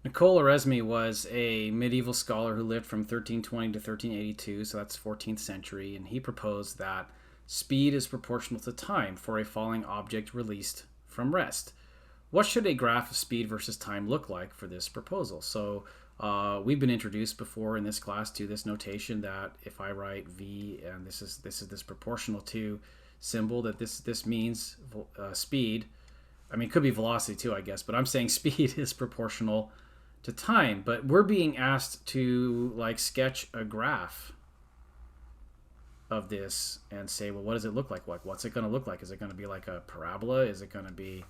Nicola Resmi was a medieval scholar who lived from 1320 to 1382, so that's 14th century, and he proposed that speed is proportional to time for a falling object released from rest. What should a graph of speed versus time look like for this proposal? So we've been introduced before in this class to this notation that if I write v and this proportional to symbol, that this means speed. I mean, it could be velocity too, I guess, but I'm saying speed is proportional to time. But we're being asked to like sketch a graph of this and say, well, what does it look like? What's it going to look like? Is it going to be like a parabola? Is it going to be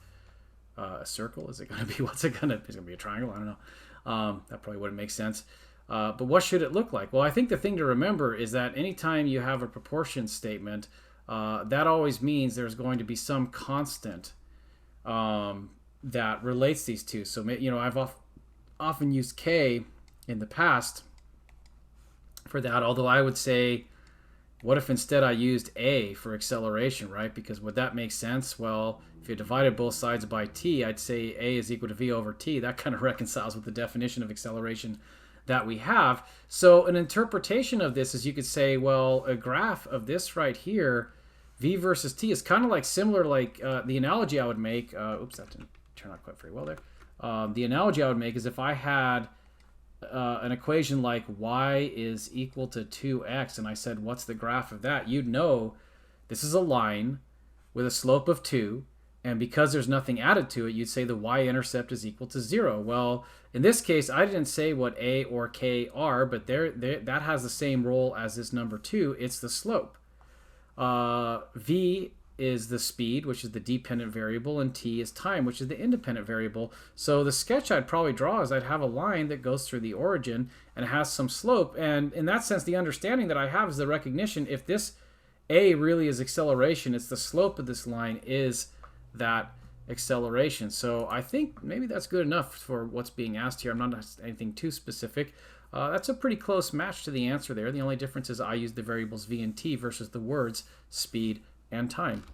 a circle? Is it going to be what's it going to? Is it going to be a triangle? I don't know. That probably wouldn't make sense. But what should it look like? Well, I think the thing to remember is that anytime you have a proportion statement, that always means there's going to be some constant that relates these two. So I've often used k in the past for that. Although I would say, what if instead I used a for acceleration, right? Because would that make sense? Well, if you divided both sides by t, I'd say a is equal to v over t. That kind of reconciles with the definition of acceleration that we have. So an interpretation of this is you could say, well, a graph of this right here, v versus t, is kind of like similar, like the analogy I would make. Oops, that didn't turn out quite very well there. The analogy I would make is if I had an equation like y is equal to 2x, and I said, what's the graph of that? You'd know this is a line with a slope of 2, and because there's nothing added to it, you'd say the y-intercept is equal to 0. Well, in this case, I didn't say what a or k are, but that has the same role as this number 2. It's the slope. V is the speed, which is the dependent variable, and t is time, which is the independent variable. So the sketch I'd probably draw is I'd have a line that goes through the origin and has some slope. And in that sense, the understanding that I have is the recognition, if this a really is acceleration, it's the slope of this line is that acceleration. So I think maybe that's good enough for what's being asked here. I'm not asking anything too specific. That's a pretty close match to the answer there. The only difference is I use the variables v and t versus the words speed and time.